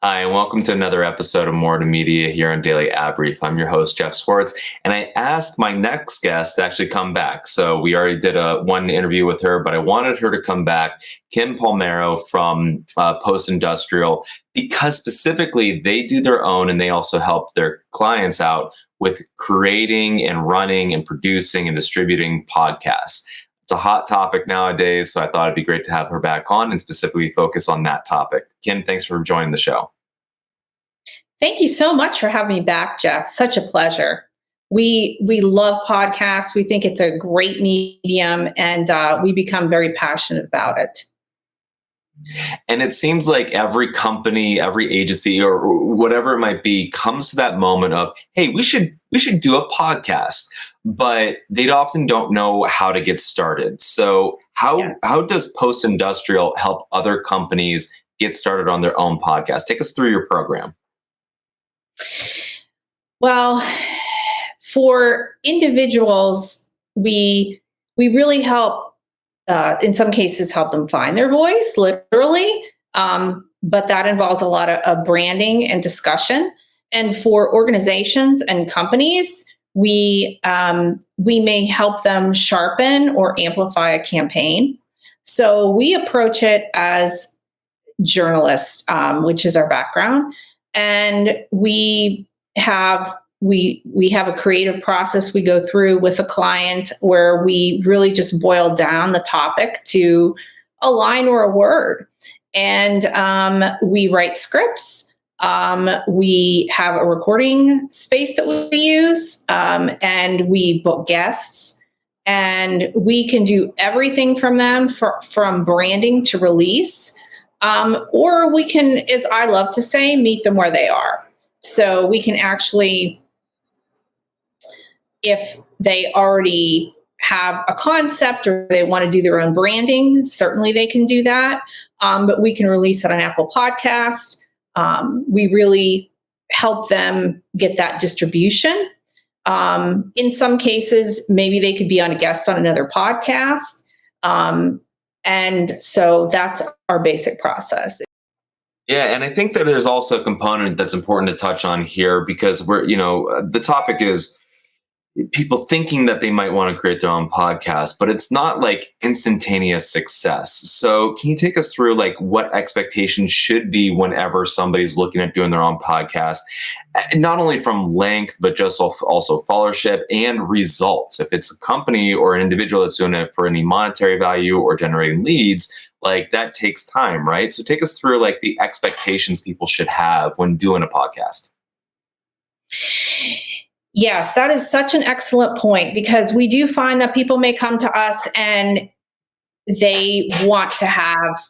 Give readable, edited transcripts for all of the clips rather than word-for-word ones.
Hi, and welcome to another episode of More to Media here on Daily Ad Brief. I'm your host, Jeff Swartz, and I asked my next guest to actually come back. So we already did one interview with her, but I wanted her to come back, Kim Palmiero from Postindustrial, because specifically they do their own and they also help their clients out with creating and running and producing and distributing podcasts. It's a hot topic nowadays, so I thought it'd be great to have her back on and specifically focus on that topic. Kim, thanks for joining the show. Thank you so much for having me back, Jeff. Such a pleasure. We love podcasts. We think it's a great medium, and we become very passionate about it. And it seems like every company, every agency, or whatever it might be, comes to that moment of, hey, we should do a podcast, but they often don't know how to get started. So how does Postindustrial help other companies get started on their own podcast? Take us through your program. Well, for individuals, we really help, in some cases, help them find their voice, literally. But that involves a lot of branding and discussion. And for organizations and companies, we may help them sharpen or amplify a campaign. So we approach it as journalists, which is our background. And we have a creative process we go through with a client where we really just boil down the topic to a line or a word. And we write scripts. We have a recording space that we use, and we book guests. And we can do everything from them, from branding to release. Or we can, as I love to say, meet them where they are. So we can actually, if they already have a concept or they want to do their own branding, certainly they can do that. But we can release it on Apple Podcast. We really help them get that distribution. In some cases, maybe they could be on a guest on another podcast. And so that's our basic process. Yeah, and I think that there's also a component that's important to touch on here because the topic is people thinking that they might want to create their own podcast, but it's not like instantaneous success. So can you take us through like what expectations should be whenever somebody's looking at doing their own podcast, not only from length, but just also followership and results? If it's a company or an individual that's doing it for any monetary value or generating leads, like that takes time, right? So take us through like the expectations people should have when doing a podcast. Yes, that is such an excellent point because we do find that people may come to us and they want to have,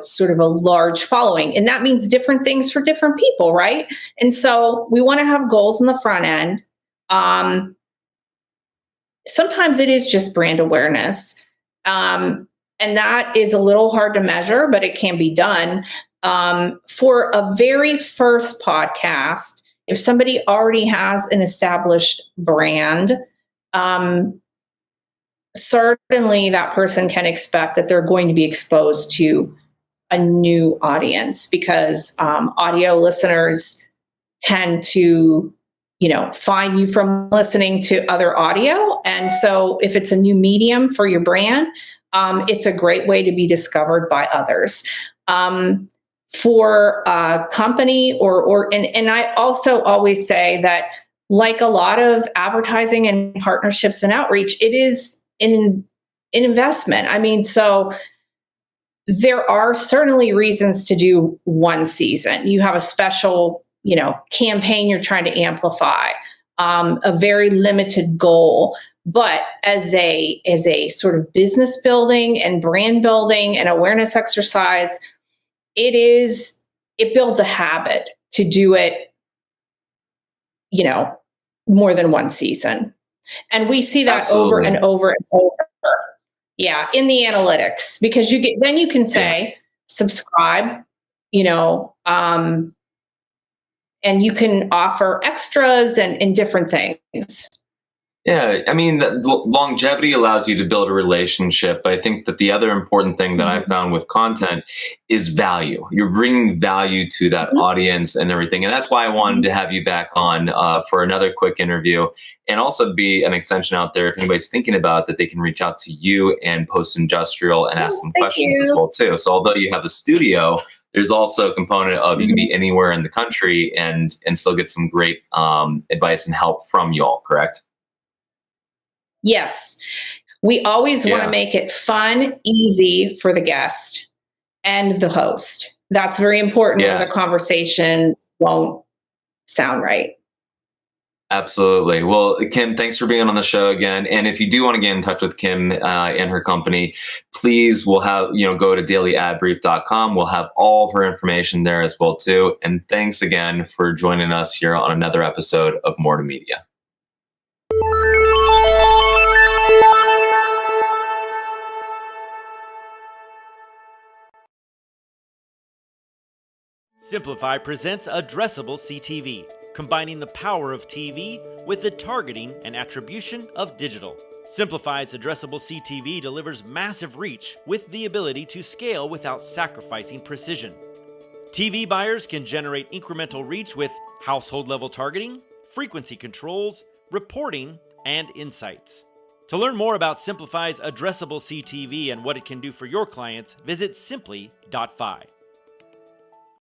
sort of a large following. And that means different things for different people, right? And so we want to have goals in the front end. Sometimes it is just brand awareness. And that is a little hard to measure, but it can be done. For a very first podcast, if somebody already has an established brand, certainly that person can expect that they're going to be exposed to a new audience because audio listeners tend to, find you from listening to other audio. And so if it's a new medium for your brand, it's a great way to be discovered by others. For a company and I also always say that like a lot of advertising and partnerships and outreach, it is an investment. I mean, so there are certainly reasons to do one season. You have a special, campaign you're trying to amplify, a very limited goal. But as a sort of business building and brand building and awareness exercise, it builds a habit to do it, more than one season. And we see that over and over and over. Yeah, in the analytics, because then you can say subscribe, and you can offer extras and different things. Yeah, I mean, longevity allows you to build a relationship. I think that the other important thing that I Mhm. found with content is value. You're bringing value to that Mhm. audience and everything. And that's why I wanted Mhm. to have you back on for another quick interview and also be an extension out there. If anybody's thinking about it, that they can reach out to you and Post Industrial and ask Oh, some thank questions as you. well, too. So although you have a studio, there's also a component of you can Mhm. be anywhere in the country and still get some great advice and help from y'all, correct? Yes. We always want to Yeah. make it fun, easy for the guest and the host. That's very important, or Yeah. the conversation won't sound right. Absolutely. Well, Kim, thanks for being on the show again. And if you do want to get in touch with Kim and her company, please, we'll have, go to dailyadbrief.com. We'll have all of her information there as well, too. And thanks again for joining us here on another episode of More to Media. Simplify presents Addressable CTV, combining the power of TV with the targeting and attribution of digital. Simplify's Addressable CTV delivers massive reach with the ability to scale without sacrificing precision. TV buyers can generate incremental reach with household level targeting, frequency controls, reporting, and insights. To learn more about Simplify's Addressable CTV and what it can do for your clients, visit simply.fi.